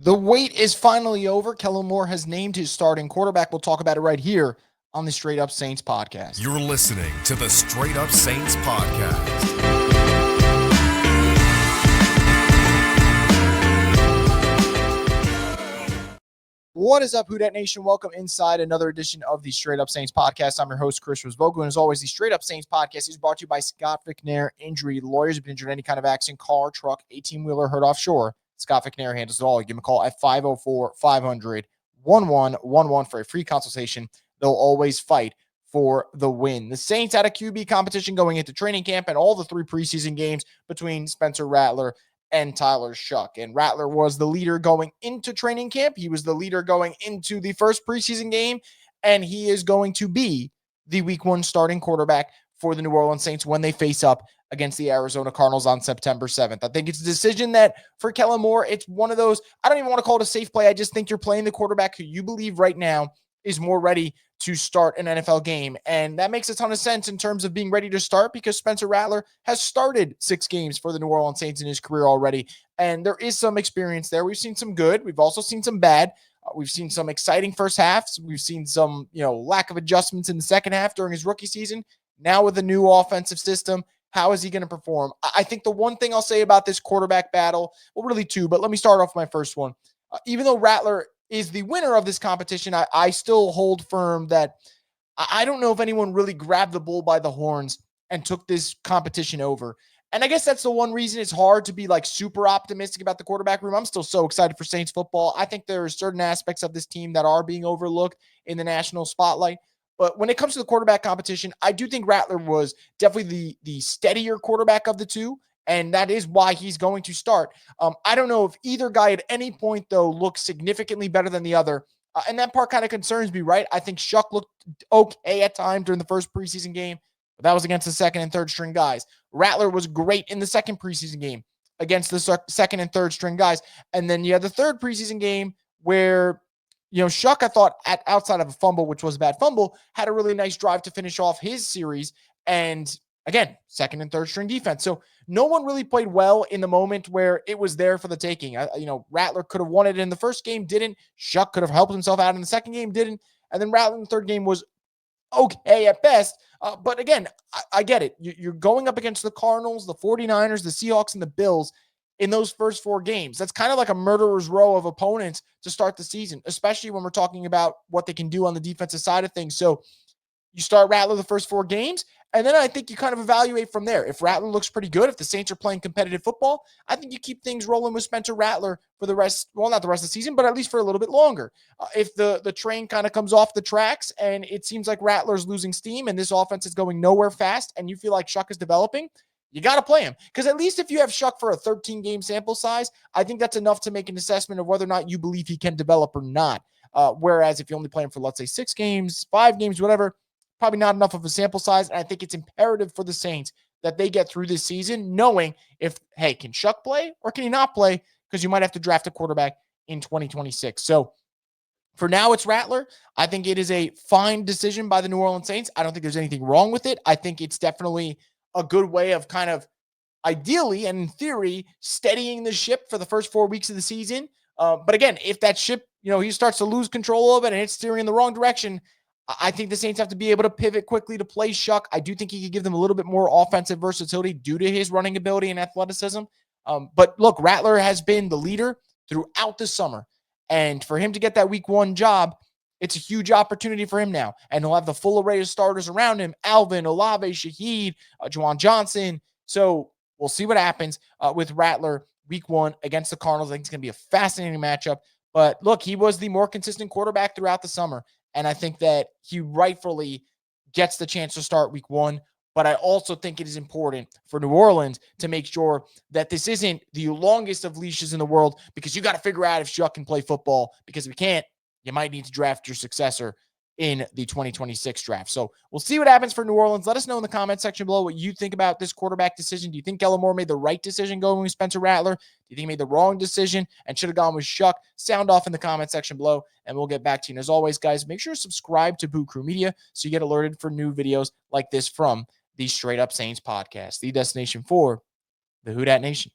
The wait is finally over. Kellen Moore has named his starting quarterback. We'll talk about it right here on the Straight Up Saints podcast. You're listening to the Straight Up Saints podcast. What is up, Who Dat Nation? Welcome inside another edition of the Straight Up Saints podcast. I'm your host, Chris Rosvogo, and as always, the Straight Up Saints podcast is brought to you by Scott McNair Injury Lawyers. If you've been injured in any kind of accident, car, truck, 18-wheeler, hurt offshore, Scott McNair handles it all. You give him a call at 504-500-1111 for a free consultation. They'll always fight for the win. The Saints had a QB competition going into training camp and all the three preseason games between Spencer Rattler and Tyler Shough. And Rattler was the leader going into training camp. He was the leader going into the first preseason game, and he is going to be the week one starting quarterback for the New Orleans Saints when they face up against the Arizona Cardinals on September 7th. I think it's a decision that for Kellen Moore, it's one of those, I don't even want to call it a safe play. I just think you're playing the quarterback who you believe right now is more ready to start an NFL game. And that makes a ton of sense in terms of being ready to start because Spencer Rattler has started 6 games for the New Orleans Saints in his career already. And there is some experience there. We've seen some good. We've also seen some bad. We've seen some exciting first halves. We've seen some, lack of adjustments in the second half during his rookie season. Now with a new offensive system, how is he going to perform? I think the one thing I'll say about this quarterback battle, well, really two, but let me start off with my first one. Even though Rattler is the winner of this competition, I still hold firm that I don't know if anyone really grabbed the bull by the horns and took this competition over. And I guess that's the one reason it's hard to be like super optimistic about the quarterback room. I'm still so excited for Saints football. I think there are certain aspects of this team that are being overlooked in the national spotlight. But when it comes to the quarterback competition, I do think Rattler was definitely the steadier quarterback of the two. And that is why he's going to start. I don't know if either guy at any point, though, looks significantly better than the other. And that part kind of concerns me, right? I think Shough looked okay at times during the first preseason game, but that was against the second and third string guys. Rattler was great in the second preseason game against the second and third string guys. And then you had the third preseason game where, Shough, I thought, outside of a fumble, which was a bad fumble, had a really nice drive to finish off his series. And again, second and third string defense. So no one really played well in the moment where it was there for the taking. Rattler could have won it in the first game, didn't. Shough could have helped himself out in the second game, didn't. And then Rattler in the third game was okay at best. But again, I get it. You're going up against the Cardinals, the 49ers, the Seahawks, and the Bills in those first 4 games. That's kind of like a murderer's row of opponents to start the season, especially when we're talking about what they can do on the defensive side of things. So you start Rattler the first 4 games, and then I think you kind of evaluate from there. If Rattler looks pretty good, if the Saints are playing competitive football, I think you keep things rolling with Spencer Rattler for the rest, well, not the rest of the season, but at least for a little bit longer. If the train kind of comes off the tracks and it seems like Rattler's losing steam and this offense is going nowhere fast and you feel like Shough is developing, you got to play him. Because at least if you have Shough for a 13-game sample size, I think that's enough to make an assessment of whether or not you believe he can develop or not. Whereas if you only play him for, let's say, 6 games, 5 games, whatever, probably not enough of a sample size. And I think it's imperative for the Saints that they get through this season knowing if, hey, can Shough play or can he not play? Because you might have to draft a quarterback in 2026. So for now, it's Rattler. I think it is a fine decision by the New Orleans Saints. I don't think there's anything wrong with it. I think it's definitely a good way of kind of ideally and in theory steadying the ship for the first 4 weeks of the season. But again, if that ship, he starts to lose control of it and it's steering in the wrong direction, I think the Saints have to be able to pivot quickly to play Shough. I do think he could give them a little bit more offensive versatility due to his running ability and athleticism. But look, Rattler has been the leader throughout the summer. And for him to get that week 1 job, it's a huge opportunity for him now. And he'll have the full array of starters around him: Alvin, Olave, Shaheed, Juwan Johnson. So we'll see what happens with Rattler week 1 against the Cardinals. I think it's going to be a fascinating matchup. But look, he was the more consistent quarterback throughout the summer. And I think that he rightfully gets the chance to start week 1. But I also think it is important for New Orleans to make sure that this isn't the longest of leashes in the world, because you got to figure out if Shough can play football, because if you can't, you might need to draft your successor in the 2026 draft. So we'll see what happens for New Orleans. Let us know in the comment section below what you think about this quarterback decision. Do you think Kellen Moore made the right decision going with Spencer Rattler? Do you think he made the wrong decision and should have gone with Shough? Sound off in the comment section below, and we'll get back to you. And as always, guys, make sure to subscribe to Boo Crew Media so you get alerted for new videos like this from the Straight Up Saints podcast, the destination for the Who Dat Nation.